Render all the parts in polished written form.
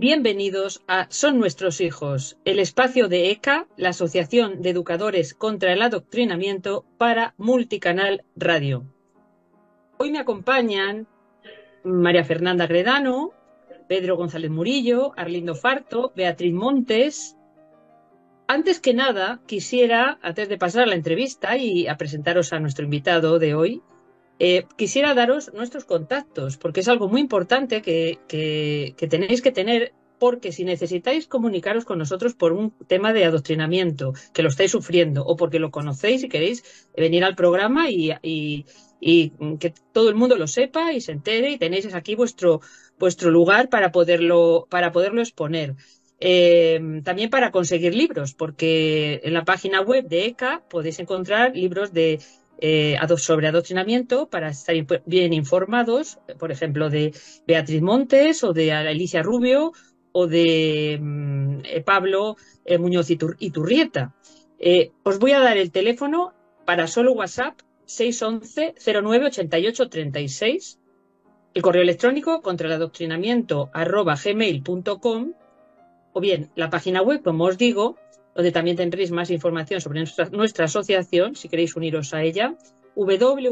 Bienvenidos a Son Nuestros Hijos, el espacio de ECA, la Asociación de Educadores contra el Adoctrinamiento para Multicanal Radio. Hoy me acompañan María Fernanda Gredano, Pedro González Murillo, Arlindo Farto, Beatriz Montes. Antes que nada, quisiera, antes de pasar a la entrevista y a presentaros a nuestro invitado de hoy, quisiera daros nuestros contactos, porque es algo muy importante que tenéis que tener, porque si necesitáis comunicaros con nosotros por un tema de adoctrinamiento, que lo estáis sufriendo, o porque lo conocéis y queréis venir al programa y que todo el mundo lo sepa y se entere, y tenéis aquí vuestro lugar para poderlo exponer. También para conseguir libros, porque en la página web de ECA podéis encontrar libros sobre adoctrinamiento para estar bien informados, por ejemplo, de Beatriz Montes o de Alicia Rubio o de Pablo Muñoz Iturrieta. Os voy a dar el teléfono para solo WhatsApp: 611 09 88 36, el correo electrónico contraeladoctrinamiento@gmail.com, o bien la página web, como os digo, donde también tendréis más información sobre nuestra asociación, si queréis uniros a ella, www.eca-e.es.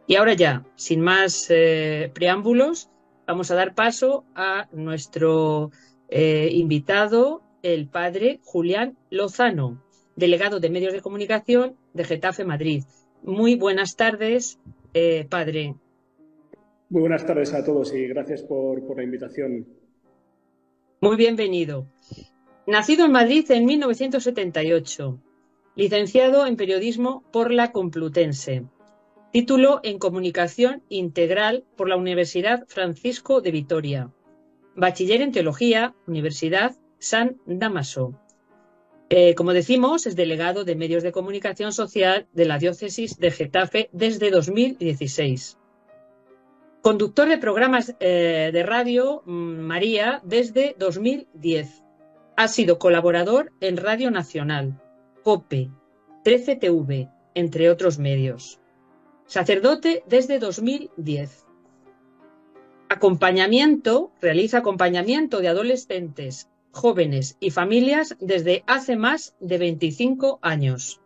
Y ahora ya, sin más preámbulos, vamos a dar paso a nuestro invitado, el padre Julián Lozano, delegado de Medios de Comunicación de Getafe, Madrid. Muy buenas tardes, padre. Muy buenas tardes a todos y gracias por la invitación. Muy bienvenido. Nacido en Madrid en 1978, licenciado en Periodismo por la Complutense, título en Comunicación Integral por la Universidad Francisco de Vitoria, bachiller en Teología, Universidad San Dámaso. Como decimos, es delegado de Medios de Comunicación Social de la Diócesis de Getafe desde 2016. Conductor de programas de radio María desde 2010. Ha sido colaborador en Radio Nacional, COPE, 13TV, entre otros medios. Sacerdote desde 2010. Realiza acompañamiento de adolescentes, jóvenes y familias desde hace más de 25 años.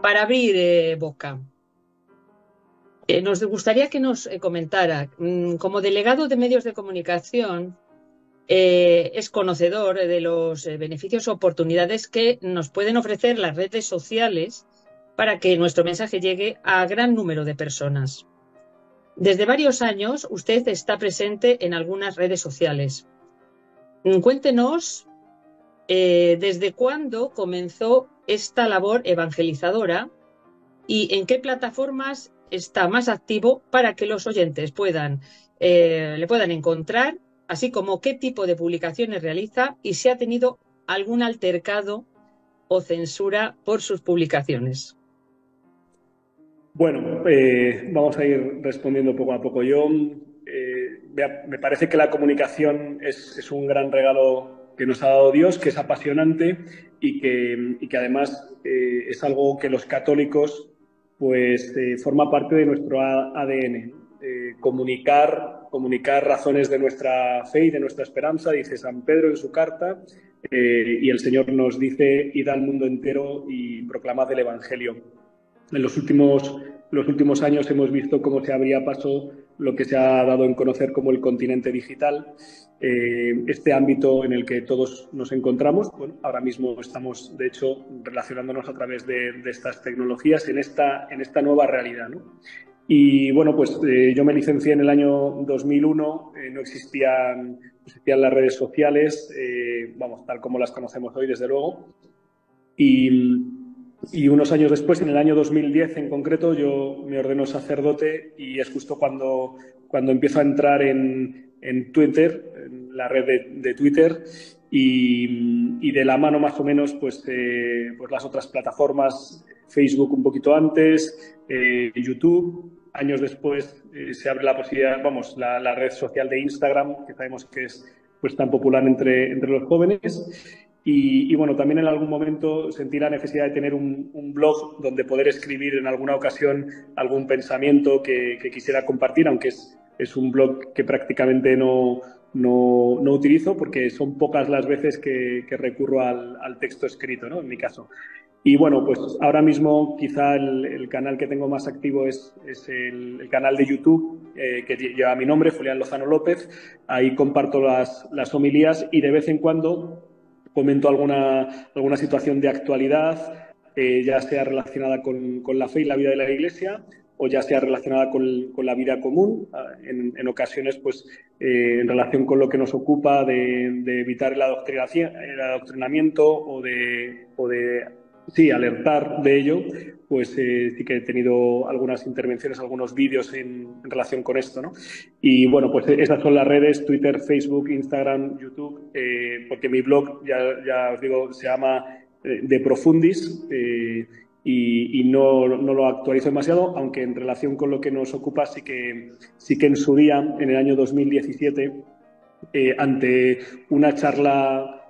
Para abrir boca, nos gustaría que nos comentara, como delegado de Medios de Comunicación, es conocedor de los beneficios o oportunidades que nos pueden ofrecer las redes sociales para que nuestro mensaje llegue a gran número de personas. Desde varios años usted está presente en algunas redes sociales. Cuéntenos desde cuándo comenzó esta labor evangelizadora y en qué plataformas está más activo para que los oyentes le puedan encontrar, así como qué tipo de publicaciones realiza y si ha tenido algún altercado o censura por sus publicaciones. Bueno, vamos a ir respondiendo poco a poco. Me parece que la comunicación es un gran regalo que nos ha dado Dios, que es apasionante y que además es algo que los católicos forma parte de nuestro ADN. Comunicar razones de nuestra fe y de nuestra esperanza, dice San Pedro en su carta, y el Señor nos dice: id al mundo entero y proclamad el Evangelio. En los últimos años hemos visto cómo se abría paso lo que se ha dado en conocer como el continente digital, este ámbito en el que todos nos encontramos. Bueno, ahora mismo estamos, de hecho, relacionándonos a través de estas tecnologías en esta nueva realidad, ¿no? Y bueno, yo me licencié en el año 2001, no existían las redes sociales, tal como las conocemos hoy, desde luego. Y unos años después, en el año 2010 en concreto, yo me ordeno sacerdote y es justo cuando empiezo a entrar en Twitter, en la red de Twitter, y de la mano más o menos las otras plataformas, Facebook un poquito antes, YouTube. Años después se abre la posibilidad, la red social de Instagram, que sabemos que es tan popular entre los jóvenes. Y bueno, también en algún momento sentí la necesidad de tener un blog donde poder escribir en alguna ocasión algún pensamiento que quisiera compartir, aunque es un blog que prácticamente no utilizo porque son pocas las veces que recurro al texto escrito, ¿no? En mi caso. Y bueno, pues ahora mismo quizá el canal que tengo más activo es el canal de YouTube que lleva mi nombre, Julián Lozano López. Ahí comparto las homilías y de vez en cuando comento alguna situación de actualidad, ya sea relacionada con la fe y la vida de la Iglesia o ya sea relacionada con la vida común, en ocasiones pues en relación con lo que nos ocupa de evitar el adoctrinamiento o de sí, alertar de ello, pues sí que he tenido algunas intervenciones, algunos vídeos en relación con esto, ¿no? Y bueno, pues esas son las redes, Twitter, Facebook, Instagram, YouTube, porque mi blog, ya os digo, se llama De Profundis y no lo actualizo demasiado, aunque en relación con lo que nos ocupa sí que en su día, en el año 2017, ante una charla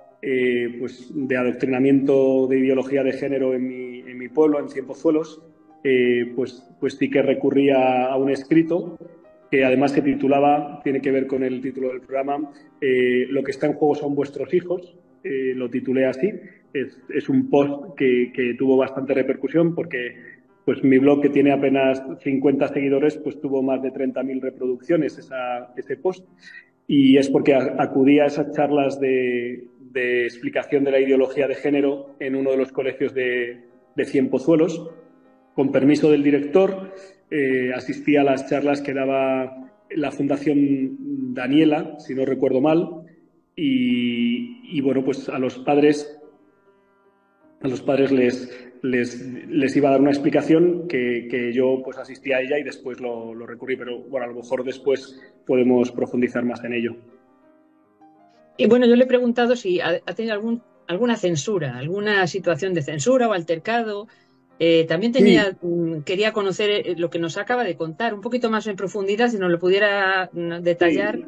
pues de adoctrinamiento de ideología de género en mi pueblo, en Cienpozuelos, pues sí que recurría a un escrito que además se titulaba, tiene que ver con el título del programa, Lo que está en juego son vuestros hijos, lo titulé así. Es un post que tuvo bastante repercusión porque pues mi blog, que tiene apenas 50 seguidores, pues tuvo más de 30.000 reproducciones ese post. Y es porque acudí a esas charlas de explicación de la ideología de género en uno de los colegios de Cienpozuelos. Con permiso del director, asistí a las charlas que daba la Fundación Daniela, si no recuerdo mal, y bueno, pues a los padres les iba a dar una explicación que yo pues asistí a ella y después lo recurrí, pero bueno, a lo mejor después podemos profundizar más en ello. Y bueno, yo le he preguntado si ha tenido alguna censura, alguna situación de censura o altercado. También Sí, quería conocer lo que nos acaba de contar, un poquito más en profundidad, si nos lo pudiera detallar. sí,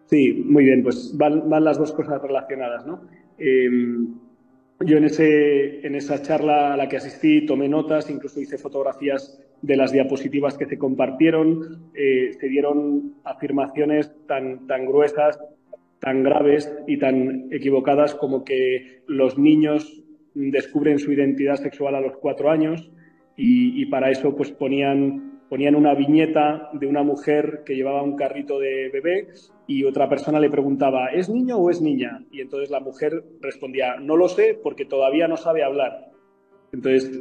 sí, muy bien, pues van las dos cosas relacionadas, ¿no? Yo en esa charla a la que asistí tomé notas, incluso hice fotografías de las diapositivas que se compartieron, se dieron afirmaciones tan gruesas, tan graves y tan equivocadas como que los niños descubren su identidad sexual a los 4 años y para eso pues ponían una viñeta de una mujer que llevaba un carrito de bebé y otra persona le preguntaba, ¿es niño o es niña? Y entonces la mujer respondía, no lo sé porque todavía no sabe hablar. Entonces,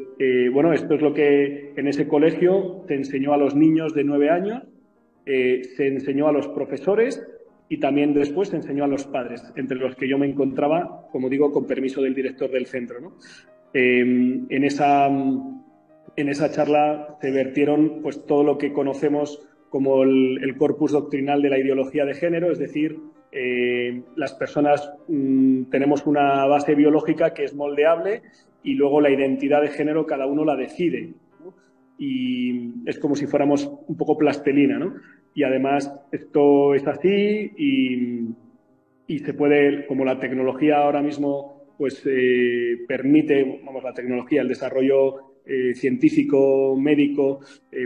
bueno, esto es lo que en ese colegio se enseñó a los niños de 9 años, se enseñó a los profesores y también después se enseñó a los padres, entre los que yo me encontraba, como digo, con permiso del director del centro, ¿no? En esa charla se vertieron pues, todo lo que conocemos como el corpus doctrinal de la ideología de género, es decir, las personas tenemos una base biológica que es moldeable y luego la identidad de género cada uno la decide, ¿no? Y es como si fuéramos un poco plastelina, ¿no? Y además esto es así y se puede, como la tecnología ahora mismo pues permite, vamos, la tecnología, el desarrollo científico, médico,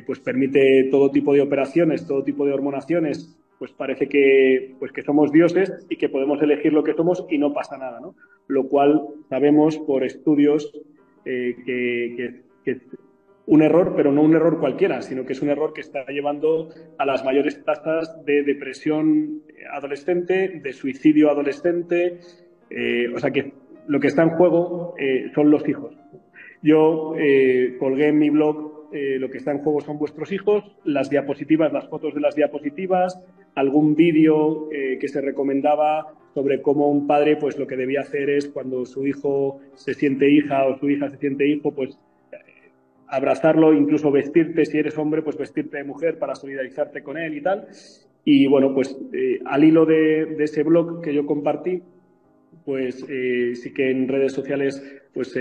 pues permite todo tipo de operaciones, todo tipo de hormonaciones, pues parece pues que somos dioses y que podemos elegir lo que somos y no pasa nada, ¿no? Lo cual sabemos por estudios que un error, pero no un error cualquiera, sino que es un error que está llevando a las mayores tasas de depresión adolescente, de suicidio adolescente, o sea que lo que está en juego son los hijos. Yo colgué en mi blog lo que está en juego son vuestros hijos, las diapositivas, las fotos de las diapositivas, algún vídeo que se recomendaba sobre cómo un padre pues lo que debía hacer es cuando su hijo se siente hija o su hija se siente hijo, pues abrazarlo, incluso vestirte, si eres hombre, pues vestirte de mujer para solidarizarte con él y tal. Y bueno, pues al hilo de ese blog que yo compartí, pues sí que en redes sociales, pues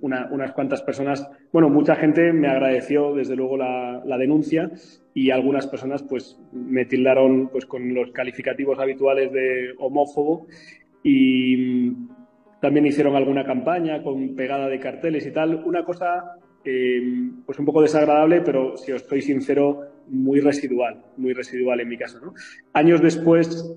unas cuantas personas, bueno, mucha gente me agradeció desde luego la denuncia y algunas personas pues me tildaron pues con los calificativos habituales de homófobo y también hicieron alguna campaña con pegada de carteles y tal. Una cosa pues un poco desagradable, pero si os soy sincero, muy residual en mi caso, ¿no? Años después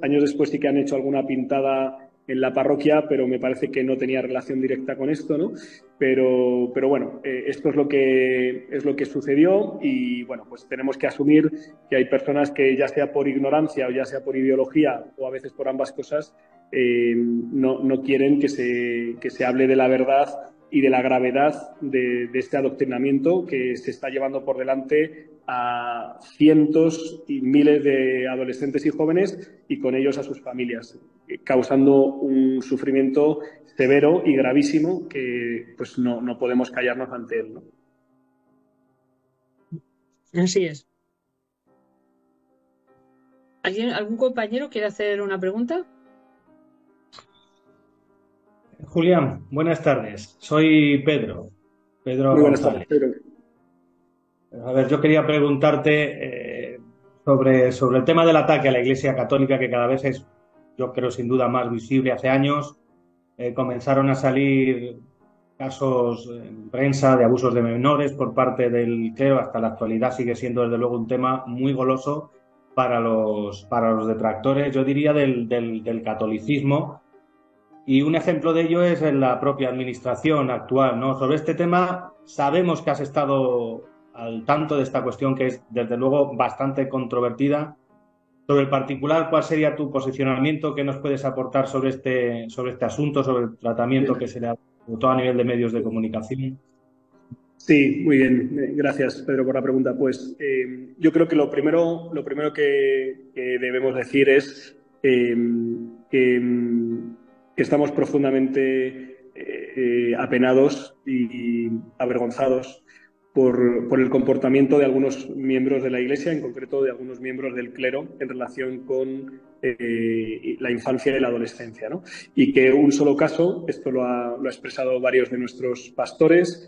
sí que han hecho alguna pintada en la parroquia, pero me parece que no tenía relación directa con esto, ¿no? Pero bueno, esto es lo que sucedió y, bueno, pues tenemos que asumir que hay personas que, ya sea por ignorancia o ya sea por ideología o a veces por ambas cosas, no quieren que se hable de la verdad y de la gravedad de este adoctrinamiento que se está llevando por delante a cientos y miles de adolescentes y jóvenes y con ellos a sus familias, causando un sufrimiento severo y gravísimo que pues no podemos callarnos ante él, ¿no? Así es. ¿Algún compañero quiere hacer una pregunta? Julián, buenas tardes. Soy Pedro Muy buenas tardes, González. Pedro. A ver, yo quería preguntarte sobre el tema del ataque a la Iglesia Católica, que cada vez es, yo creo, sin duda más visible. Hace años comenzaron a salir casos en prensa de abusos de menores por parte del clero. Hasta la actualidad sigue siendo, desde luego, un tema muy goloso para los detractores, yo diría, del catolicismo. Y un ejemplo de ello es en la propia administración actual, ¿no? Sobre este tema sabemos que has estado al tanto de esta cuestión, que es desde luego bastante controvertida. Sobre el particular, ¿cuál sería tu posicionamiento? ¿Qué nos puedes aportar sobre este asunto, sobre el tratamiento que se le ha dado, sobre todo a nivel de medios de comunicación? Sí, muy bien. Gracias, Pedro, por la pregunta. Pues yo creo que lo primero que debemos decir es que estamos profundamente apenados y avergonzados por el comportamiento de algunos miembros de la Iglesia, en concreto de algunos miembros del clero, en relación con la infancia y la adolescencia, ¿no? Y que un solo caso, esto lo ha expresado varios de nuestros pastores,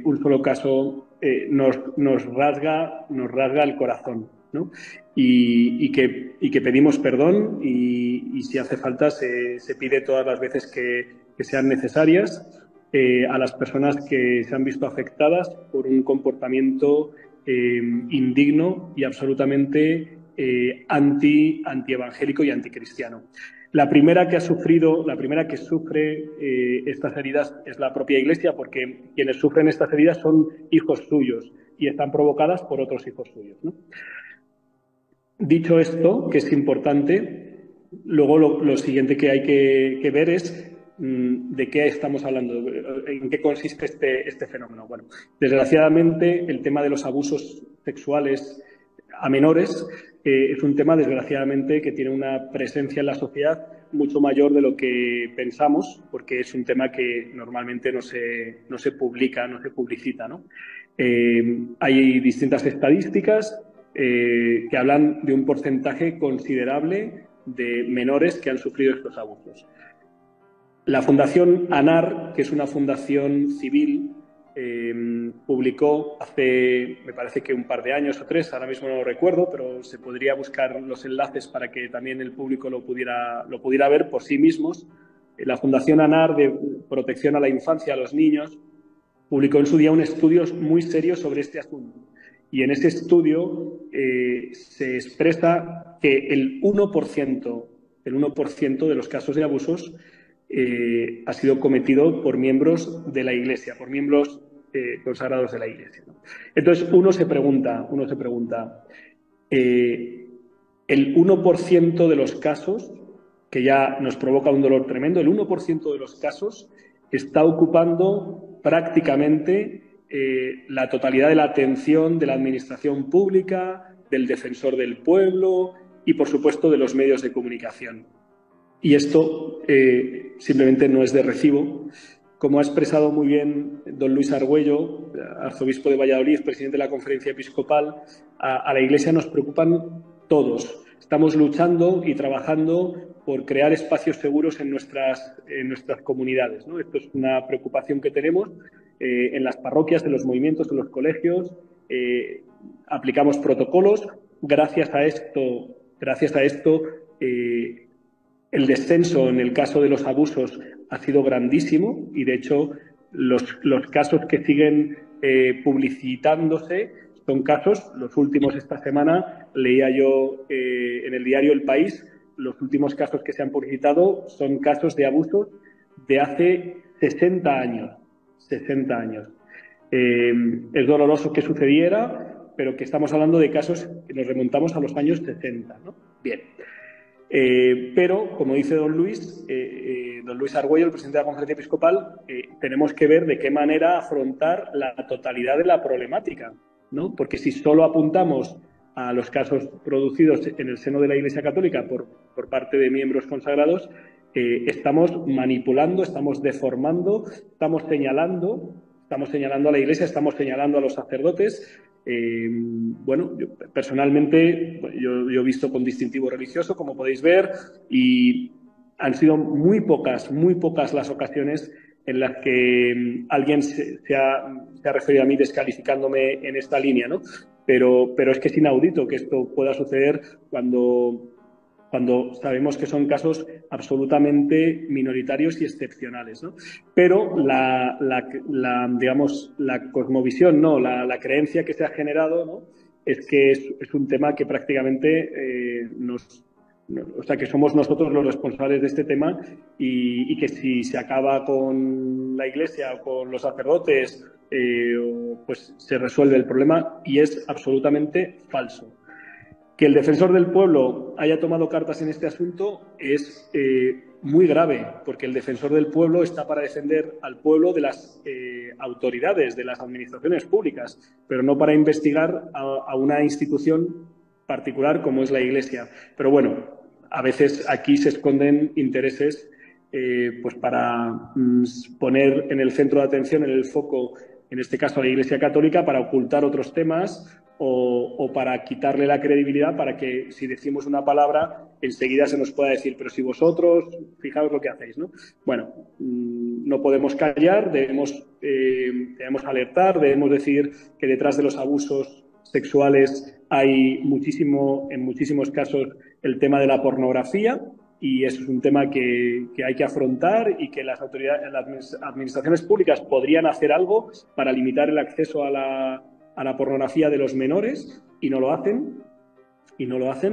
un solo caso nos rasga el corazón, ¿no? Y que pedimos perdón y si hace falta se pide todas las veces que sean necesarias a las personas que se han visto afectadas por un comportamiento indigno y absolutamente antievangélico y anticristiano. La primera que sufre estas heridas es la propia Iglesia, porque quienes sufren estas heridas son hijos suyos y están provocadas por otros hijos suyos, ¿no? Dicho esto, que es importante, luego lo siguiente que hay que ver es de qué estamos hablando, en qué consiste este fenómeno. Bueno, desgraciadamente el tema de los abusos sexuales a menores es un tema, desgraciadamente, que tiene una presencia en la sociedad mucho mayor de lo que pensamos, porque es un tema que normalmente no se publica, no se publicita, ¿no? Hay distintas estadísticas que hablan de un porcentaje considerable de menores que han sufrido estos abusos. La Fundación ANAR, que es una fundación civil, publicó hace, me parece que un par de años o 3, ahora mismo no lo recuerdo, pero se podría buscar los enlaces para que también el público lo pudiera ver por sí mismos. La Fundación ANAR, de Protección a la Infancia, a los Niños, publicó en su día un estudio muy serio sobre este asunto. Y en ese estudio se expresa que el 1% de los casos de abusos ha sido cometido por miembros de la Iglesia, por miembros consagrados de la Iglesia, ¿no? Entonces uno se pregunta, el 1% de los casos, que ya nos provoca un dolor tremendo, el 1% de los casos está ocupando prácticamente la totalidad de la atención de la administración pública, del defensor del pueblo y, por supuesto, de los medios de comunicación. Y esto simplemente no es de recibo. Como ha expresado muy bien don Luis Argüello, arzobispo de Valladolid, presidente de la Conferencia Episcopal, a la Iglesia nos preocupan todos. Estamos luchando y trabajando por crear espacios seguros en nuestras comunidades, ¿no? Esto es una preocupación que tenemos en las parroquias, en los movimientos, en los colegios. Aplicamos protocolos. Gracias a esto El descenso en el caso de los abusos ha sido grandísimo y, de hecho, los casos que siguen publicitándose son casos, los últimos esta semana, leía yo en el diario El País, los últimos casos que se han publicitado son casos de abusos de hace 60 años. 60 años. Es doloroso que sucediera, pero que estamos hablando de casos que nos remontamos a los años 60, ¿no? Bien. Pero, como dice don Luis Argüello, el presidente de la Conferencia Episcopal, tenemos que ver de qué manera afrontar la totalidad de la problemática, ¿no? Porque si solo apuntamos a los casos producidos en el seno de la Iglesia Católica por parte de miembros consagrados, estamos manipulando, estamos deformando, estamos señalando a la Iglesia, estamos señalando a los sacerdotes. Bueno, yo, personalmente, yo he visto con distintivo religioso, como podéis ver, y han sido muy pocas las ocasiones en las que alguien se ha referido a mí descalificándome en esta línea, ¿no? Pero es que es inaudito que esto pueda suceder cuando sabemos que son casos absolutamente minoritarios y excepcionales, ¿no? Pero digamos, la cosmovisión, ¿no? La creencia que se ha generado, ¿no? Es que es un tema que prácticamente o sea, que somos nosotros los responsables de este tema y que si se acaba con la Iglesia o con los sacerdotes, pues se resuelve el problema, y es absolutamente falso. Que el defensor del pueblo haya tomado cartas en este asunto es muy grave, porque el defensor del pueblo está para defender al pueblo de las autoridades, de las administraciones públicas, pero no para investigar a una institución particular como es la Iglesia. Pero bueno, a veces aquí se esconden intereses pues para poner en el centro de atención, en el foco, en este caso a la Iglesia Católica, para ocultar otros temas o para quitarle la credibilidad, para que si decimos una palabra enseguida se nos pueda decir, pero si vosotros, fijaos lo que hacéis, ¿no? Bueno, no podemos callar, debemos alertar, debemos decir que detrás de los abusos sexuales hay en muchísimos casos el tema de la pornografía, y eso es un tema que hay que afrontar, y que las administraciones públicas podrían hacer algo para limitar el acceso a la pornografía de los menores, y no lo hacen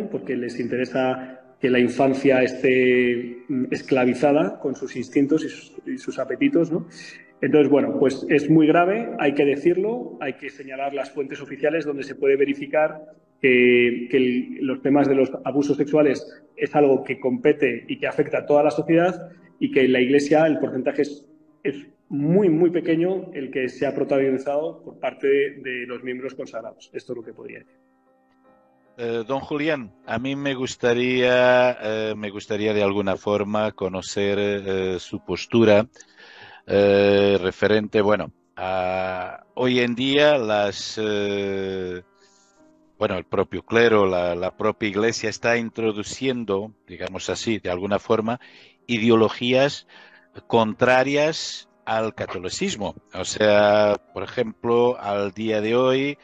porque les interesa que la infancia esté esclavizada con sus instintos y sus apetitos, ¿no? Entonces, bueno, pues es muy grave, hay que decirlo, hay que señalar las fuentes oficiales donde se puede verificar que los temas de los abusos sexuales es algo que compete y que afecta a toda la sociedad, y que en la Iglesia el porcentaje es muy, muy pequeño el que se ha protagonizado por parte de los miembros consagrados. Esto es lo que podría decir. Don Julián, a mí me gustaría de alguna forma conocer su postura referente, bueno, a hoy en día el propio clero, la propia Iglesia está introduciendo, digamos así, de alguna forma, ideologías contrarias al catolicismo. O sea, por ejemplo, al día de hoy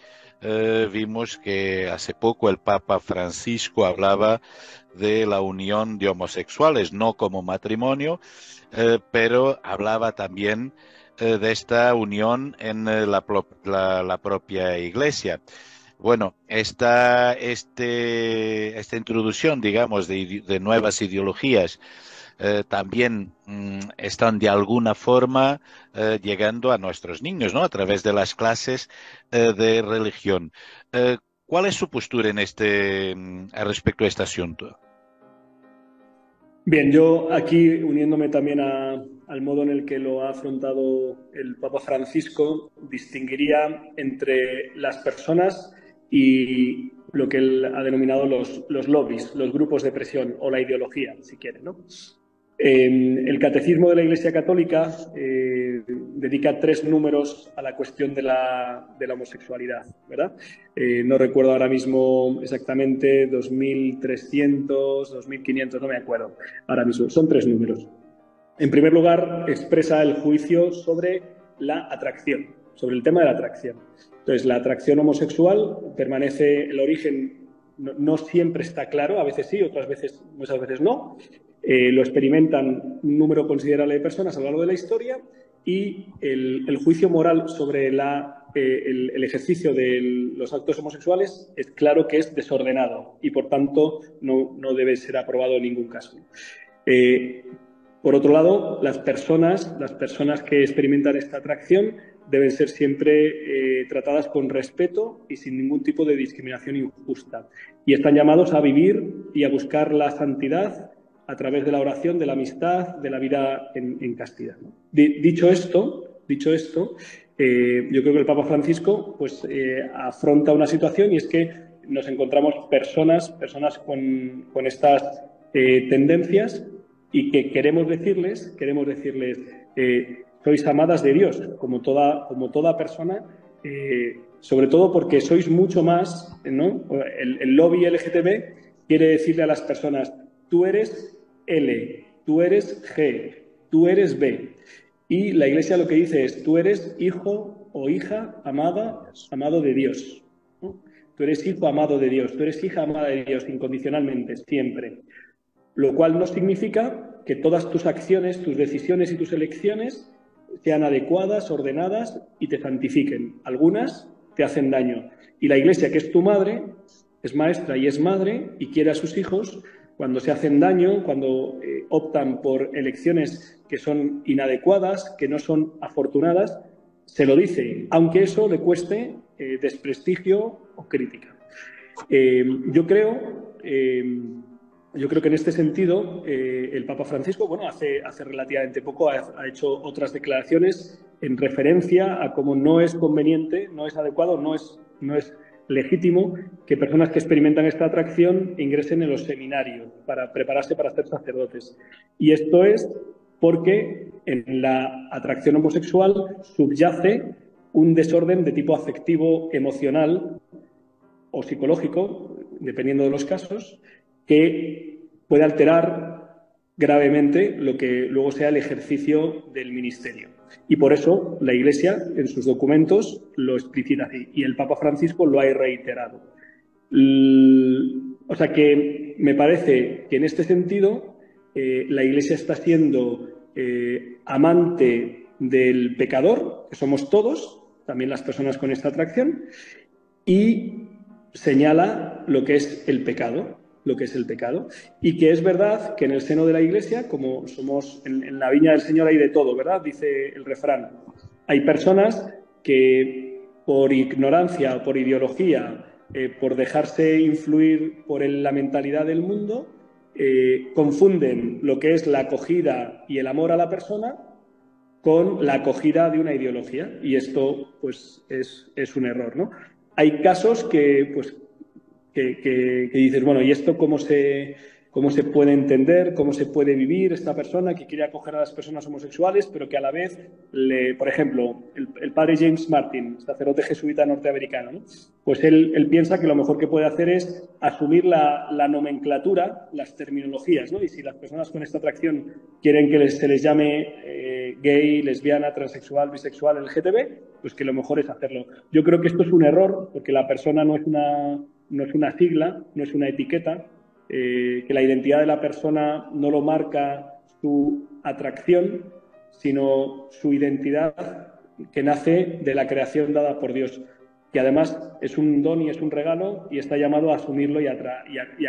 vimos que hace poco el Papa Francisco hablaba de la unión de homosexuales, no como matrimonio, pero hablaba también de esta unión en la propia Iglesia. Bueno, esta introducción, digamos, de nuevas ideologías también están de alguna forma llegando a nuestros niños, ¿no? A través de las clases de religión. ¿Cuál es su postura respecto a este asunto? Bien, yo aquí, uniéndome también al modo en el que lo ha afrontado el Papa Francisco, distinguiría entre las personas y lo que él ha denominado los lobbies, los grupos de presión, o la ideología, si quieren, ¿no? El Catecismo de la Iglesia Católica dedica 3 números a la cuestión de la homosexualidad, ¿verdad? No recuerdo ahora mismo exactamente, 2300, 2500, no me acuerdo ahora mismo. Son 3 números. En primer lugar, expresa el juicio sobre la atracción, sobre el tema de la atracción. Entonces, la atracción homosexual permanece, el origen no siempre está claro, a veces sí, muchas veces no. lo experimentan un número considerable de personas a lo largo de la historia, y el juicio moral sobre el ejercicio de los actos homosexuales es claro que es desordenado y, por tanto, no debe ser aprobado en ningún caso. Por otro lado, las personas que experimentan esta atracción deben ser siempre tratadas con respeto y sin ningún tipo de discriminación injusta. Y están llamados a vivir y a buscar la santidad a través de la oración, de la amistad, de la vida en castidad, ¿no? Dicho esto, yo creo que el Papa Francisco pues, afronta una situación, y es que nos encontramos personas con estas tendencias, y que queremos decirles sois amadas de Dios, como toda persona, sobre todo porque sois mucho más, ¿no? El lobby LGTB quiere decirle a las personas: tú eres L, tú eres G, tú eres B. Y la Iglesia lo que dice es: tú eres hijo o hija amado de Dios, ¿no? Tú eres hijo amado de Dios, tú eres hija amada de Dios incondicionalmente, siempre. Lo cual no significa que todas tus acciones, tus decisiones y tus elecciones sean adecuadas, ordenadas y te santifiquen. Algunas te hacen daño. Y la Iglesia, que es tu madre, es maestra y es madre, y quiere a sus hijos, cuando se hacen daño, cuando optan por elecciones que son inadecuadas, que no son afortunadas, se lo dice, aunque eso le cueste desprestigio o crítica. Yo creo que en este sentido el Papa Francisco, bueno, hace relativamente poco ha hecho otras declaraciones en referencia a cómo no es conveniente, no es adecuado, no es legítimo que personas que experimentan esta atracción ingresen en los seminarios para prepararse para ser sacerdotes. Y esto es porque en la atracción homosexual subyace un desorden de tipo afectivo, emocional o psicológico, dependiendo de los casos, que puede alterar gravemente lo que luego sea el ejercicio del ministerio. Y por eso la Iglesia, en sus documentos, lo explicita así, y el Papa Francisco lo ha reiterado. O sea que me parece que en este sentido la Iglesia está siendo amante del pecador, que somos todos, también las personas con esta atracción, y señala lo que es el pecado, y que es verdad que en el seno de la Iglesia, como somos en la viña del Señor hay de todo, ¿verdad? Dice el refrán. Hay personas que por ignorancia o por ideología, por dejarse influir por la mentalidad del mundo, confunden lo que es la acogida y el amor a la persona con la acogida de una ideología, y esto pues es un error, ¿no? Hay casos que dices, bueno, ¿y esto cómo se puede entender, cómo se puede vivir esta persona que quiere acoger a las personas homosexuales, pero que a la vez, por ejemplo, el padre James Martin, sacerdote jesuita norteamericano, ¿no? Pues él piensa que lo mejor que puede hacer es asumir la nomenclatura, las terminologías, ¿no? Y si las personas con esta atracción quieren que se les llame gay, lesbiana, transexual, bisexual, LGTB, pues que lo mejor es hacerlo. Yo creo que esto es un error, porque la persona no es una sigla, no es una etiqueta, que la identidad de la persona no lo marca su atracción, sino su identidad que nace de la creación dada por Dios, que además es un don y es un regalo, y está llamado a asumirlo y a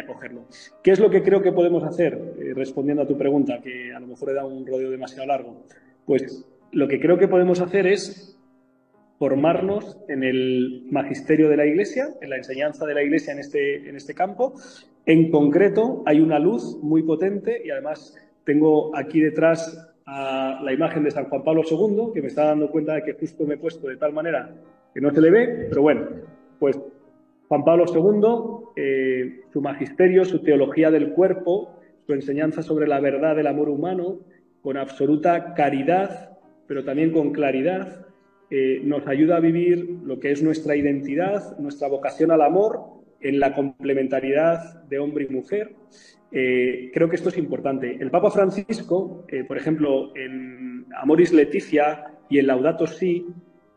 acogerlo. ¿Qué es lo que creo que podemos hacer? Respondiendo a tu pregunta, que a lo mejor he dado un rodeo demasiado largo. Pues lo que creo que podemos hacer es formarnos en el magisterio de la Iglesia, en la enseñanza de la Iglesia en este campo. En concreto, hay una luz muy potente, y además tengo aquí detrás a la imagen de San Juan Pablo II, que me está dando cuenta de que justo me he puesto de tal manera que no se le ve, pero bueno, pues Juan Pablo II, su magisterio, su teología del cuerpo, su enseñanza sobre la verdad del amor humano, con absoluta caridad, pero también con claridad, nos ayuda a vivir lo que es nuestra identidad, nuestra vocación al amor, en la complementariedad de hombre y mujer. Creo que esto es importante. El Papa Francisco, por ejemplo, en Amoris Laetitia y en Laudato Si,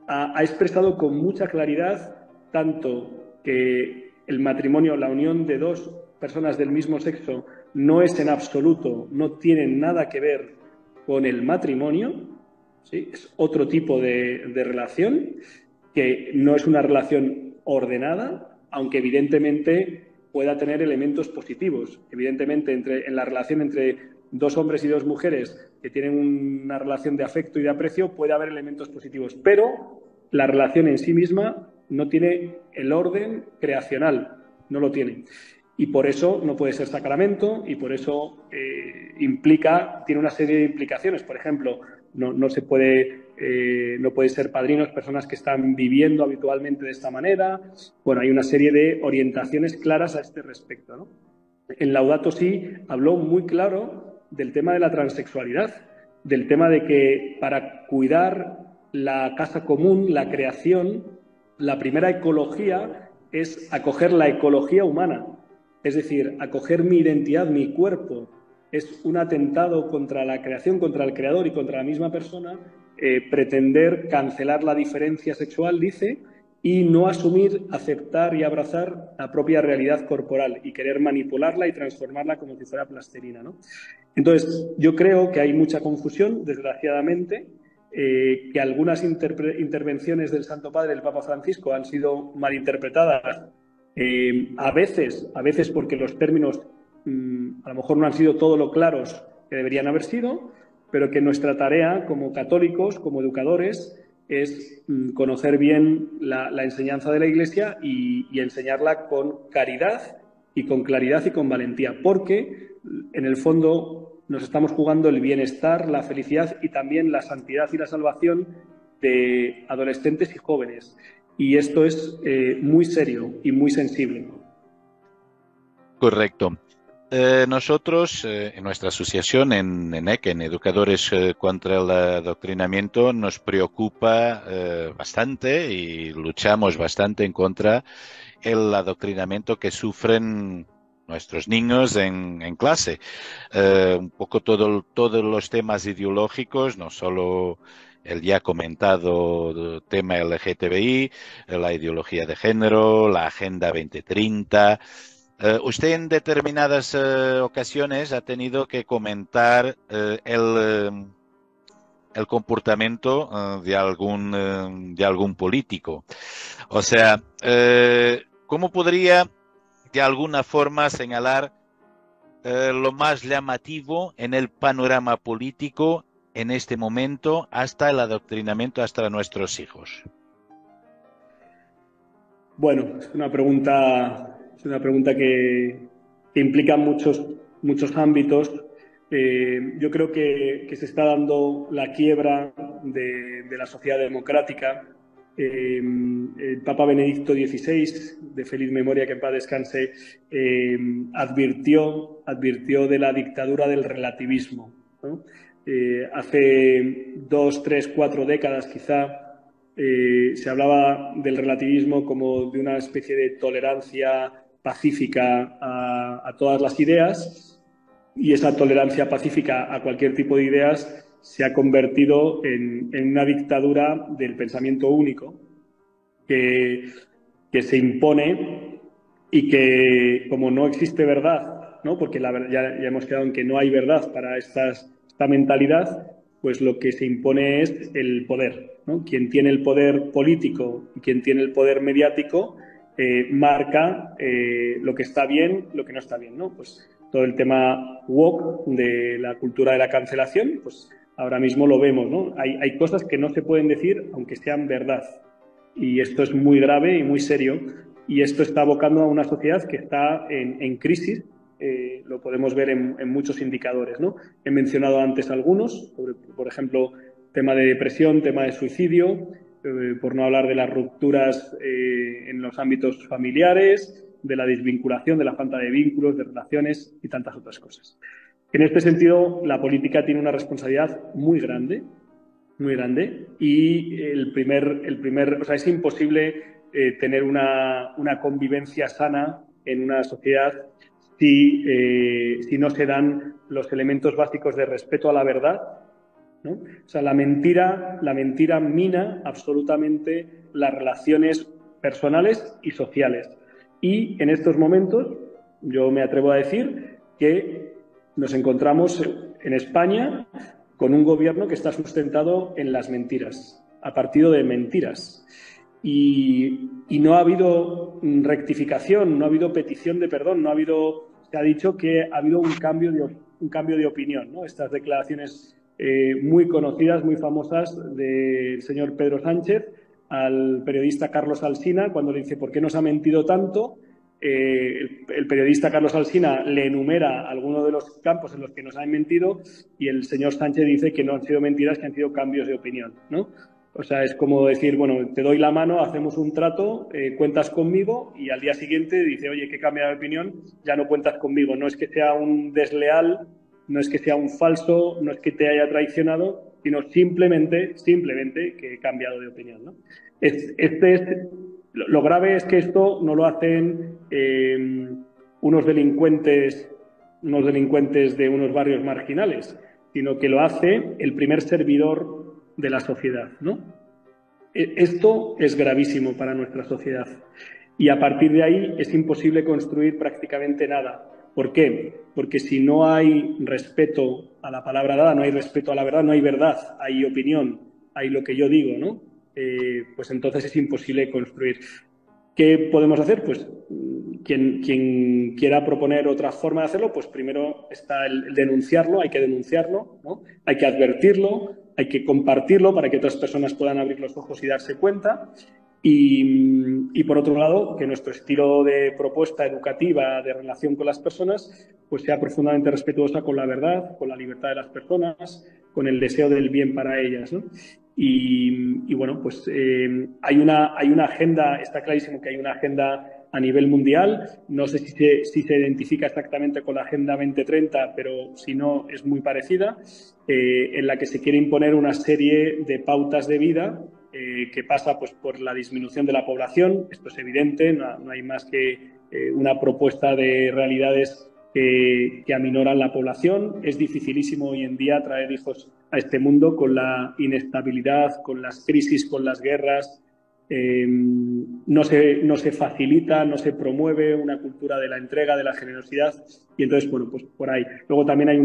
ha expresado con mucha claridad tanto que el matrimonio, la unión de dos personas del mismo sexo no es en absoluto, no tienen nada que ver con el matrimonio, ¿sí? Es otro tipo de relación que no es una relación ordenada, aunque evidentemente pueda tener elementos positivos. Evidentemente, en la relación entre dos hombres y dos mujeres que tienen una relación de afecto y de aprecio puede haber elementos positivos, pero la relación en sí misma no tiene el orden creacional, no lo tiene. Y por eso no puede ser sacramento y por eso tiene una serie de implicaciones. Por ejemplo, no puede ser padrinos personas que están viviendo habitualmente de esta manera. Bueno, hay una serie de orientaciones claras a este respecto, ¿no? En Laudato Si habló muy claro del tema de la transexualidad, del tema de que para cuidar la casa común, la creación, la primera ecología es acoger la ecología humana, es decir, acoger mi identidad, mi cuerpo. Es un atentado contra la creación, contra el creador y contra la misma persona, pretender cancelar la diferencia sexual, dice, y no asumir, aceptar y abrazar la propia realidad corporal y querer manipularla y transformarla como si fuera plastilina, ¿no? Entonces, yo creo que hay mucha confusión, desgraciadamente, que algunas intervenciones del Santo Padre, del Papa Francisco, han sido malinterpretadas, a veces porque los términos a lo mejor no han sido todo lo claros que deberían haber sido, pero que nuestra tarea como católicos, como educadores, es conocer bien la enseñanza de la Iglesia y enseñarla con caridad y con claridad y con valentía, porque en el fondo nos estamos jugando el bienestar, la felicidad y también la santidad y la salvación de adolescentes y jóvenes. Y esto es muy serio y muy sensible. Correcto. Nosotros, en nuestra asociación, en EC, en Educadores contra el Adoctrinamiento, nos preocupa bastante y luchamos bastante en contra del adoctrinamiento que sufren nuestros niños en clase. Un poco todos los temas ideológicos, no solo el ya comentado tema LGTBI, la ideología de género, la Agenda 2030. Usted en determinadas ocasiones ha tenido que comentar el comportamiento de algún político. O sea, ¿cómo podría de alguna forma señalar lo más llamativo en el panorama político en este momento hasta el adoctrinamiento hasta nuestros hijos? Bueno, es una pregunta que implica muchos ámbitos. Yo creo que se está dando la quiebra de la sociedad democrática. El Papa Benedicto XVI, de feliz memoria, que en paz descanse, advirtió de la dictadura del relativismo, ¿no? Hace 2, 3, 4 décadas quizá se hablaba del relativismo como de una especie de tolerancia pacífica a todas las ideas, y esa tolerancia pacífica a cualquier tipo de ideas se ha convertido en una dictadura del pensamiento único que se impone y que, como no existe verdad, ¿no? Porque ya hemos quedado en que no hay verdad para esta mentalidad, pues lo que se impone es el poder, ¿no? Quien tiene el poder político y quien tiene el poder mediático marca lo que está bien, lo que no está bien, ¿no? Pues todo el tema woke de la cultura de la cancelación, pues ahora mismo lo vemos, ¿no? Hay cosas que no se pueden decir aunque sean verdad. Y esto es muy grave y muy serio. Y esto está abocando a una sociedad que está en crisis. Lo podemos ver en muchos indicadores, ¿no? He mencionado antes algunos, por ejemplo, tema de depresión, tema de suicidio, por no hablar de las rupturas en los ámbitos familiares, de la desvinculación, de la falta de vínculos, de relaciones y tantas otras cosas. En este sentido, la política tiene una responsabilidad muy grande, y o sea, es imposible tener una convivencia sana en una sociedad si no se dan los elementos básicos de respeto a la verdad, ¿no? O sea, la mentira mina absolutamente las relaciones personales y sociales. Y en estos momentos Yo me atrevo a decir que nos encontramos en España con un gobierno que está sustentado en las mentiras, a partir de mentiras. Y no ha habido rectificación, no ha habido petición de perdón, no ha habido, se ha dicho que ha habido un cambio de opinión, ¿no? Estas declaraciones muy conocidas, muy famosas del señor Pedro Sánchez al periodista Carlos Alsina cuando le dice ¿por qué nos ha mentido tanto? El periodista Carlos Alsina le enumera algunos de los campos en los que nos han mentido y el señor Sánchez dice que no han sido mentiras, que han sido cambios de opinión, ¿no? O sea, es como decir, bueno, te doy la mano, hacemos un trato, cuentas conmigo y al día siguiente dice, oye, que cambia de opinión, ya no cuentas conmigo. No es que sea un desleal, no es que sea un falso, no es que te haya traicionado, sino simplemente que he cambiado de opinión, ¿no? Lo grave es que esto no lo hacen unos delincuentes de unos barrios marginales, sino que lo hace el primer servidor de la sociedad, ¿no? Esto es gravísimo para nuestra sociedad y a partir de ahí es imposible construir prácticamente nada. ¿Por qué? Porque si no hay respeto a la palabra dada, no hay respeto a la verdad, no hay verdad, hay opinión, hay lo que yo digo, ¿no? Pues entonces es imposible construir. ¿Qué podemos hacer? Pues quien quiera proponer otra forma de hacerlo, pues primero está el denunciarlo, hay que denunciarlo, ¿no? Hay que advertirlo, hay que compartirlo para que otras personas puedan abrir los ojos y darse cuenta. Y por otro lado, que nuestro estilo de propuesta educativa, de relación con las personas, pues sea profundamente respetuosa con la verdad, con la libertad de las personas, con el deseo del bien para ellas, ¿no? Y bueno, pues hay una agenda, está clarísimo que hay una agenda a nivel mundial. No sé si se identifica exactamente con la Agenda 2030, pero si no, es muy parecida, en la que se quiere imponer una serie de pautas de vida que pasa pues, por la disminución de la población. Esto es evidente, no hay más que una propuesta de realidades que aminoran la población. Es dificilísimo hoy en día traer hijos a este mundo con la inestabilidad, con las crisis, con las guerras. No se facilita, no se promueve una cultura de la entrega, de la generosidad y entonces, bueno, pues por ahí. Luego también hay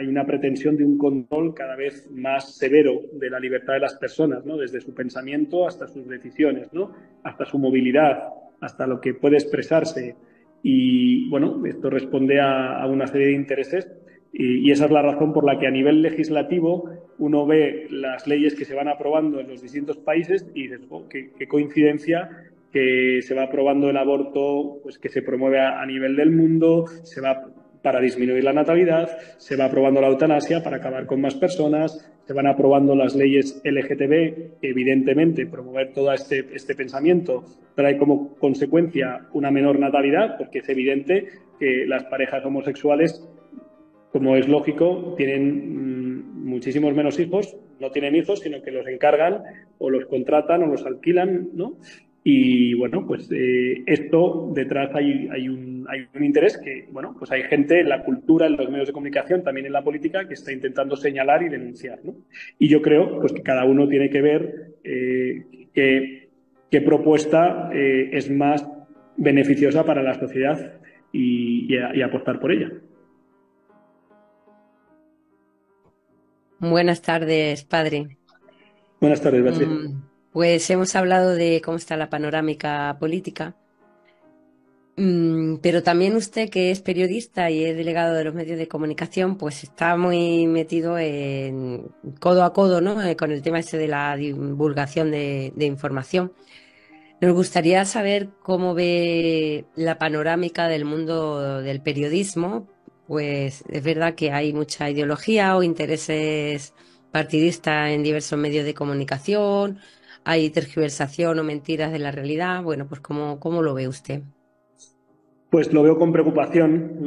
una pretensión de un control cada vez más severo de la libertad de las personas, ¿no? Desde su pensamiento hasta sus decisiones, ¿no? Hasta su movilidad, hasta lo que puede expresarse y, bueno, esto responde a una serie de intereses y esa es la razón por la que a nivel legislativo uno ve las leyes que se van aprobando en los distintos países y dices, oh, qué coincidencia que se va aprobando el aborto, pues que se promueve a nivel del mundo, se va para disminuir la natalidad, se va aprobando la eutanasia para acabar con más personas, se van aprobando las leyes LGTB, que evidentemente promover todo este pensamiento trae como consecuencia una menor natalidad, porque es evidente que las parejas homosexuales, como es lógico, tienen muchísimos menos hijos, no tienen hijos, sino que los encargan o los contratan o los alquilan, ¿no? Y bueno, pues esto detrás hay un interés que, bueno, pues hay gente en la cultura, en los medios de comunicación, también en la política, que está intentando señalar y denunciar, ¿no? Y yo creo pues, que cada uno tiene que ver qué propuesta es más beneficiosa para la sociedad y apostar por ella. Buenas tardes, padre. Buenas tardes, Beatriz. Pues hemos hablado de cómo está la panorámica política, pero también usted, que es periodista y es delegado de los medios de comunicación, pues está muy metido en codo a codo, ¿no? Con el tema ese de la divulgación de información. Nos gustaría saber cómo ve la panorámica del mundo del periodismo. Pues es verdad que hay mucha ideología o intereses partidistas en diversos medios de comunicación, hay tergiversación o mentiras de la realidad. Bueno, pues ¿cómo lo ve usted? Pues lo veo con preocupación,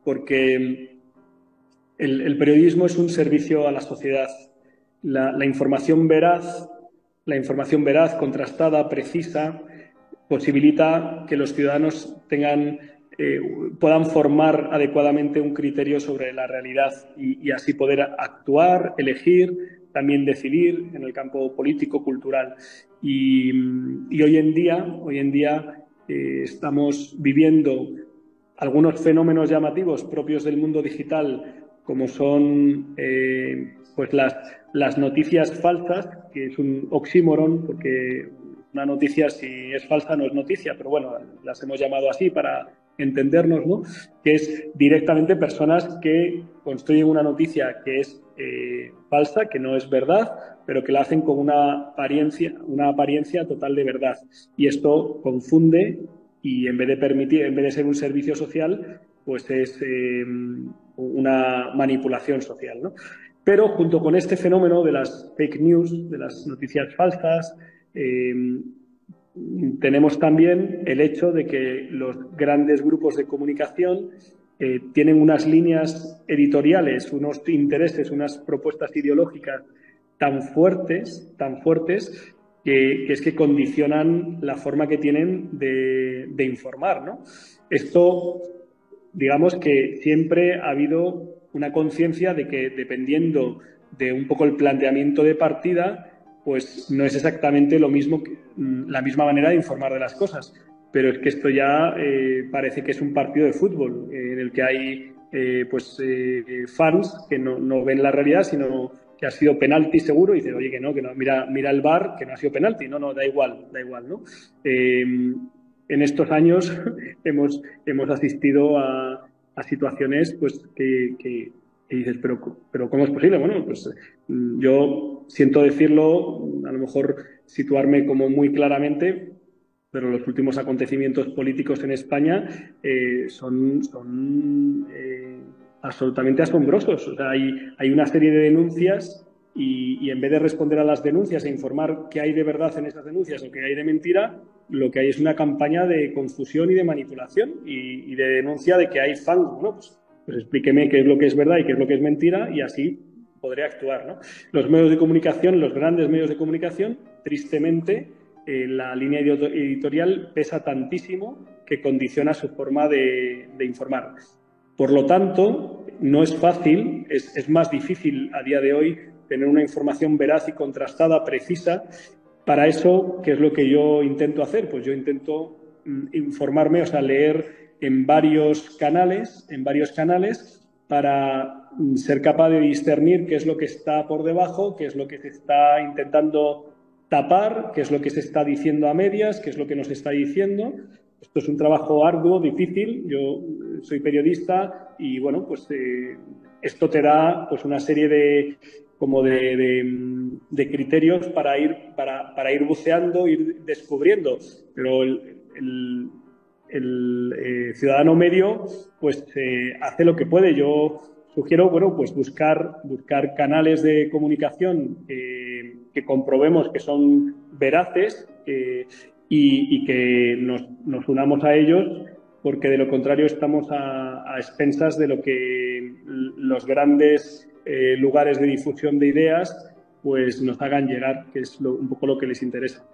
porque el periodismo es un servicio a la sociedad. La información veraz, contrastada, precisa, posibilita que los ciudadanos puedan formar adecuadamente un criterio sobre la realidad y así poder actuar, elegir, también decidir en el campo político, cultural. Y hoy en día estamos viviendo algunos fenómenos llamativos propios del mundo digital, como son pues las noticias falsas, que es un oxímoron, porque una noticia, si es falsa, no es noticia, pero bueno, las hemos llamado así para entendernos, ¿no? Que es directamente personas que construyen una noticia que es falsa, que no es verdad, pero que la hacen con una apariencia total de verdad. Y esto confunde y en vez de ser un servicio social, pues es una manipulación social, ¿no? Pero junto con este fenómeno de las fake news, de las noticias falsas, tenemos también el hecho de que los grandes grupos de comunicación tienen unas líneas editoriales, unos intereses, unas propuestas ideológicas tan fuertes, que es que condicionan la forma que tienen de informar, ¿no? Esto, digamos que siempre ha habido una conciencia de que dependiendo de un poco el planteamiento de partida, pues no es exactamente lo mismo, la misma manera de informar de las cosas. Pero es que esto ya parece que es un partido de fútbol en el que hay fans que no ven la realidad, sino que ha sido penalti seguro, y dice, oye, que no, mira el VAR, que no ha sido penalti. No, da igual, ¿no? En estos años hemos asistido a situaciones pues que dices, pero ¿cómo es posible? Bueno, pues yo siento decirlo, a lo mejor situarme como muy claramente, pero los últimos acontecimientos políticos en España son absolutamente asombrosos. O sea, hay una serie de denuncias y en vez de responder a las denuncias e informar qué hay de verdad en esas denuncias o qué hay de mentira, lo que hay es una campaña de confusión y de manipulación y de denuncia de que hay fango, ¿no? Pues explíqueme qué es lo que es verdad y qué es lo que es mentira y así podré actuar, ¿no? Los medios de comunicación, los grandes medios de comunicación, tristemente, la línea editorial pesa tantísimo que condiciona su forma de informar. Por lo tanto, no es fácil, es más difícil a día de hoy tener una información veraz y contrastada, precisa. Para eso, ¿qué es lo que yo intento hacer? Pues yo intento informarme, o sea, leer en varios canales para ser capaz de discernir qué es lo que está por debajo, qué es lo que se está intentando tapar, qué es lo que se está diciendo a medias, qué es lo que nos está diciendo. Esto es un trabajo arduo, difícil. Yo soy periodista y, bueno, pues esto te da pues una serie de criterios para ir buceando, ir descubriendo. Pero el ciudadano medio pues hace lo que puede. Yo sugiero, bueno, pues buscar canales de comunicación que comprobemos que son veraces y que nos unamos a ellos, porque de lo contrario estamos a expensas de lo que los grandes lugares de difusión de ideas pues nos hagan llegar, que es un poco lo que les interesa.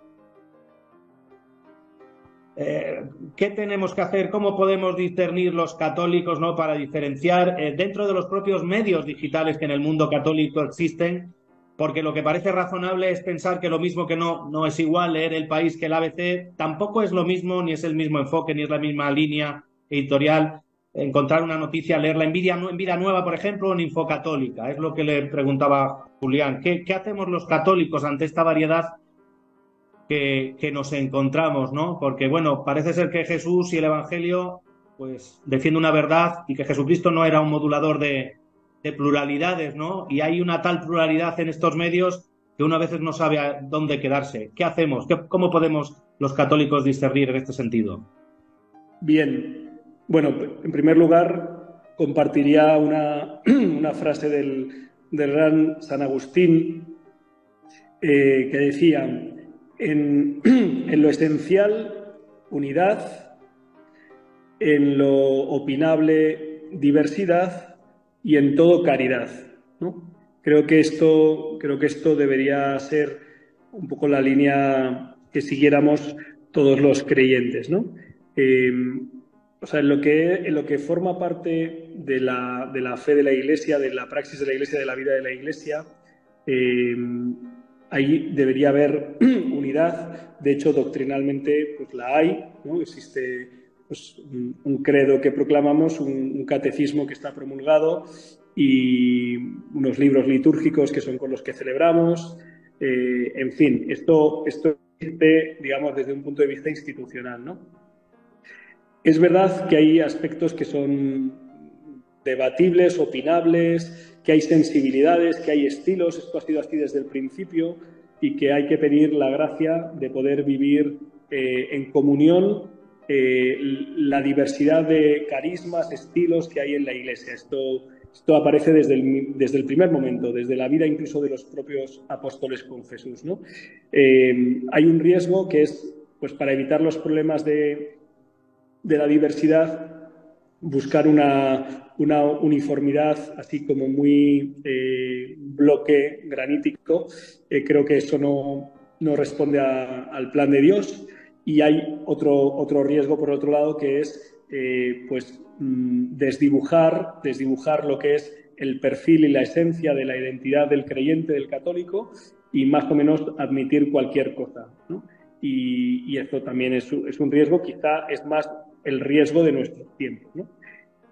¿Qué tenemos que hacer? ¿Cómo podemos discernir los católicos, ¿no? Para diferenciar dentro de los propios medios digitales que en el mundo católico existen? Porque lo que parece razonable es pensar que lo mismo que no es igual leer El País que el ABC, tampoco es lo mismo, ni es el mismo enfoque, ni es la misma línea editorial. Encontrar una noticia, leerla en Vida Nueva, por ejemplo, o en Infocatólica. Es lo que le preguntaba Julián. ¿Qué hacemos los católicos ante esta variedad que nos encontramos, ¿no? Porque, bueno, parece ser que Jesús y el Evangelio pues defiende una verdad y que Jesucristo no era un modulador de pluralidades, ¿no? Y hay una tal pluralidad en estos medios que uno a veces no sabe a dónde quedarse. ¿Qué hacemos? ¿Cómo podemos los católicos discernir en este sentido? Bien. Bueno, en primer lugar, compartiría una frase del gran San Agustín que decía: en lo esencial, unidad; en lo opinable, diversidad; y en todo, caridad, ¿no? Creo que esto debería ser un poco la línea que siguiéramos todos los creyentes, ¿no? O sea, en lo que forma parte de la fe de la Iglesia, de la praxis de la Iglesia, de la vida de la Iglesia, ahí debería haber unidad. De hecho, doctrinalmente pues la hay, ¿no? Existe pues, un credo que proclamamos, un catecismo que está promulgado y unos libros litúrgicos que son con los que celebramos. En fin, esto existe, digamos, desde un punto de vista institucional, ¿no? Es verdad que hay aspectos que son debatibles, opinables, que hay sensibilidades, que hay estilos, esto ha sido así desde el principio, y que hay que pedir la gracia de poder vivir en comunión la diversidad de carismas, estilos que hay en la Iglesia. Esto aparece desde el primer momento, desde la vida incluso de los propios apóstoles con Jesús, ¿no? Hay un riesgo que es, pues para evitar los problemas de la diversidad, buscar una uniformidad así como muy bloque granítico. Creo que eso no responde al plan de Dios. Y hay otro riesgo, por otro lado, que es pues desdibujar lo que es el perfil y la esencia de la identidad del creyente, del católico, y más o menos admitir cualquier cosa, ¿no? Y esto también es un riesgo, quizá es más el riesgo de nuestros tiempos, ¿no?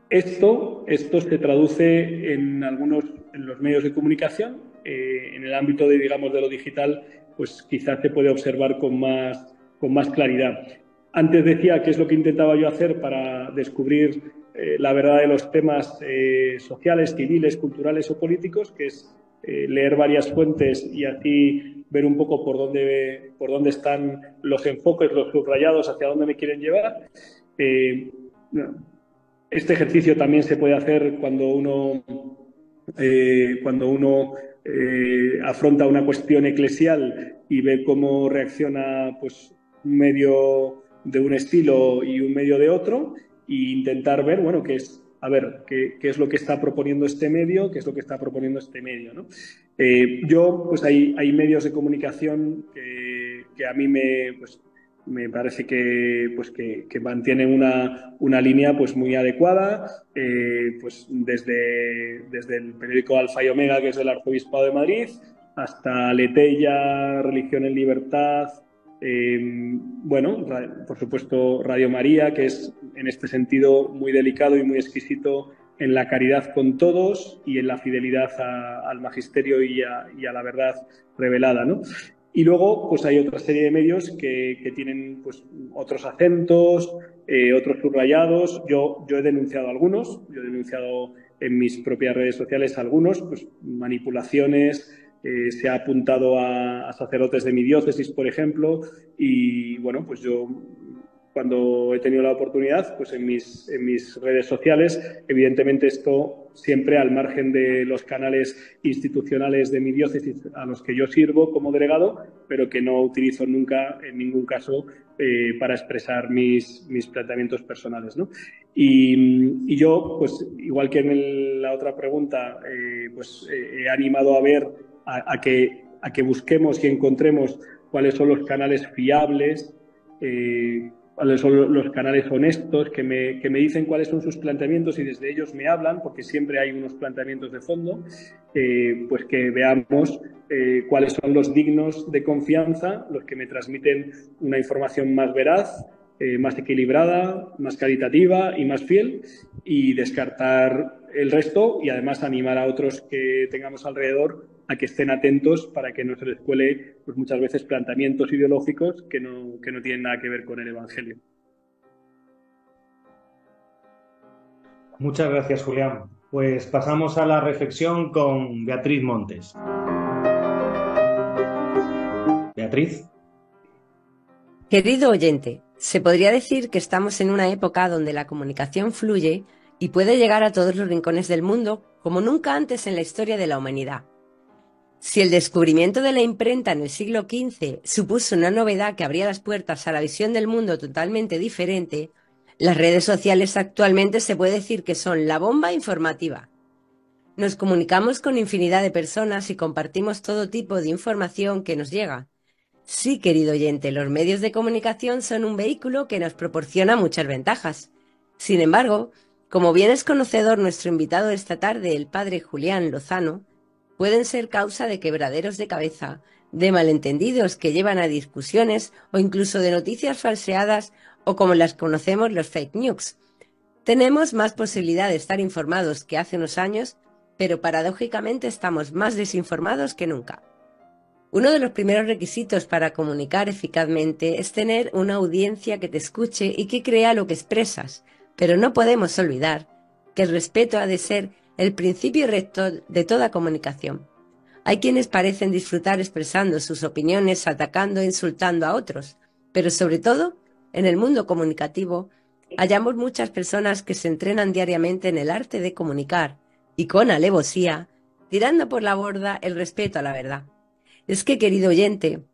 Esto se traduce en los medios de comunicación. En el ámbito de lo digital, pues quizás se puede observar con más claridad. Antes decía qué es lo que intentaba yo hacer para descubrir la verdad de los temas sociales, civiles, culturales o políticos, que es leer varias fuentes y así ver un poco por dónde están los enfoques, los subrayados, hacia dónde me quieren llevar. Este ejercicio también se puede hacer cuando uno afronta una cuestión eclesial y ve cómo reacciona pues, un medio de un estilo y un medio de otro, e intentar ver, bueno, qué es lo que está proponiendo este medio, qué es lo que está proponiendo este medio, ¿no? Pues hay medios de comunicación que a mí me parece que mantienen una línea pues muy adecuada, pues desde el periódico Alfa y Omega, que es del Arzobispado de Madrid, hasta Letella, Religión en Libertad, por supuesto Radio María, que es en este sentido muy delicado y muy exquisito en la caridad con todos y en la fidelidad al magisterio y a la verdad revelada, ¿no? Y luego, pues hay otra serie de medios que tienen pues, otros acentos, otros subrayados. Yo he denunciado algunos, yo he denunciado en mis propias redes sociales algunos, pues manipulaciones, se ha apuntado a sacerdotes de mi diócesis, por ejemplo, y bueno, pues yo cuando he tenido la oportunidad, pues en mis redes sociales, evidentemente esto siempre al margen de los canales institucionales de mi diócesis a los que yo sirvo como delegado, pero que no utilizo nunca, en ningún caso, para expresar mis planteamientos personales, ¿no? Y yo, pues igual que en la otra pregunta, he animado a ver a que busquemos y encontremos cuáles son los canales fiables, cuáles son los canales honestos que me dicen cuáles son sus planteamientos y desde ellos me hablan, porque siempre hay unos planteamientos de fondo, pues que veamos cuáles son los dignos de confianza, los que me transmiten una información más veraz, más equilibrada, más caritativa y más fiel, y descartar el resto y además animar a otros que tengamos alrededor a que estén atentos para que no se les cuele pues, muchas veces planteamientos ideológicos que no tienen nada que ver con el Evangelio. Muchas gracias, Julián. Pues pasamos a la reflexión con Beatriz Montes. Beatriz. Querido oyente, se podría decir que estamos en una época donde la comunicación fluye y puede llegar a todos los rincones del mundo como nunca antes en la historia de la humanidad. Si el descubrimiento de la imprenta en el siglo XV supuso una novedad que abría las puertas a la visión del mundo totalmente diferente, las redes sociales actualmente se puede decir que son la bomba informativa. Nos comunicamos con infinidad de personas y compartimos todo tipo de información que nos llega. Sí, querido oyente, los medios de comunicación son un vehículo que nos proporciona muchas ventajas. Sin embargo, como bien es conocedor nuestro invitado de esta tarde, el padre Julián Lozano, pueden ser causa de quebraderos de cabeza de malentendidos que llevan a discusiones o incluso de noticias falseadas o como las conocemos los fake news. Tenemos más posibilidad de estar informados que hace unos años, pero paradójicamente estamos más desinformados que nunca. Uno de los primeros requisitos para comunicar eficazmente es tener una audiencia que te escuche y que crea lo que expresas, pero no podemos olvidar que el respeto ha de ser el principio rector de toda comunicación. Hay quienes parecen disfrutar expresando sus opiniones, atacando e insultando a otros, pero sobre todo, en el mundo comunicativo, hallamos muchas personas que se entrenan diariamente en el arte de comunicar y con alevosía, tirando por la borda el respeto a la verdad. Es que, querido oyente,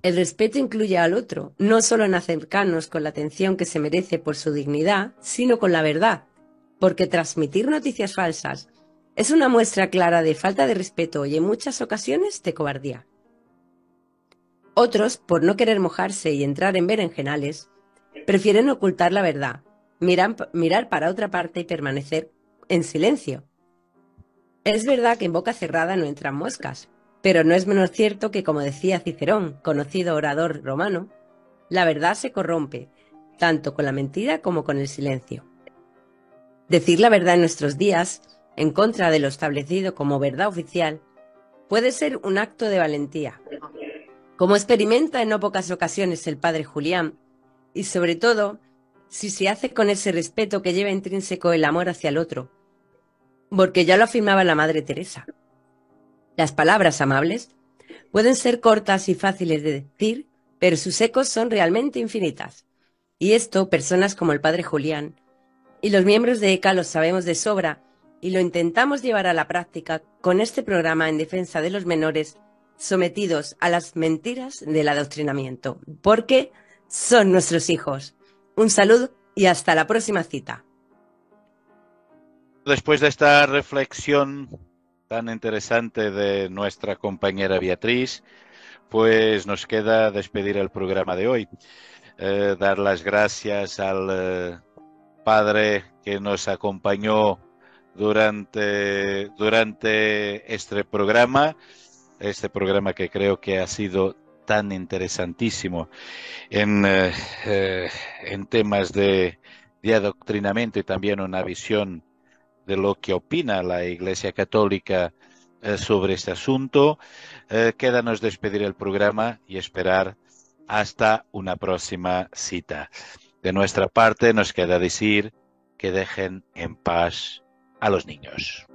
el respeto incluye al otro, no solo en acercarnos con la atención que se merece por su dignidad, sino con la verdad, porque transmitir noticias falsas es una muestra clara de falta de respeto y en muchas ocasiones de cobardía. Otros, por no querer mojarse y entrar en berenjenales, prefieren ocultar la verdad, mirar para otra parte y permanecer en silencio. Es verdad que en boca cerrada no entran moscas, pero no es menos cierto que, como decía Cicerón, conocido orador romano, la verdad se corrompe, tanto con la mentira como con el silencio. Decir la verdad en nuestros días, en contra de lo establecido como verdad oficial, puede ser un acto de valentía, como experimenta en no pocas ocasiones el padre Julián, y sobre todo, si se hace con ese respeto que lleva intrínseco el amor hacia el otro, porque ya lo afirmaba la Madre Teresa. Las palabras amables pueden ser cortas y fáciles de decir, pero sus ecos son realmente infinitas. Y esto, personas como el padre Julián y los miembros de ECA lo sabemos de sobra y lo intentamos llevar a la práctica con este programa en defensa de los menores sometidos a las mentiras del adoctrinamiento, porque son nuestros hijos. Un saludo y hasta la próxima cita. Después de esta reflexión tan interesante de nuestra compañera Beatriz, pues nos queda despedir el programa de hoy. Dar las gracias al padre que nos acompañó durante este programa que creo que ha sido tan interesantísimo en temas de adoctrinamiento y también una visión de lo que opina la Iglesia Católica sobre este asunto. Quédanos despedir el programa y esperar hasta una próxima cita. De nuestra parte nos queda decir que dejen en paz a los niños.